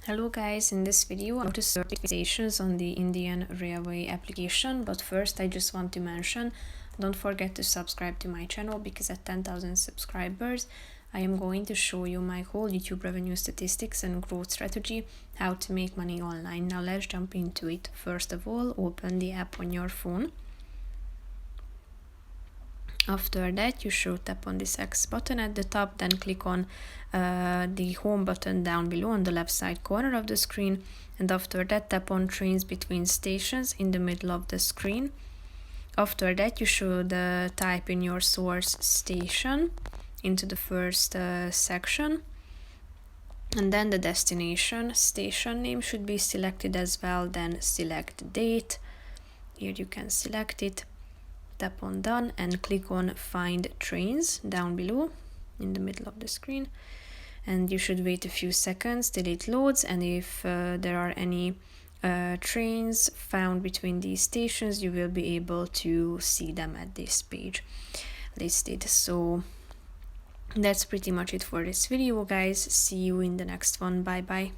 Hello guys, in this video I'm going to search stations on the Indian Railway application, but first I just want to mention, don't forget to subscribe to my channel because at 10,000 subscribers I am going to show you my whole YouTube revenue statistics and growth strategy, how to make money online. Now let's jump into it. First of all, open the app on your phone. After that, you should tap on this X button at the top, then click on the home button down below on the left side corner of the screen, and after that tap on trains between stations in the middle of the screen. After that, you should type in your source station into the first section, and then the destination station name should be selected as well. Then select date. Here you can select it. Tap on done and click on find trains down below in the middle of the screen, and you should wait a few seconds till it loads, and if there are any trains found between these stations, you will be able to see them at this page listed. So that's pretty much it for this video, guys. See you in the next one. Bye bye.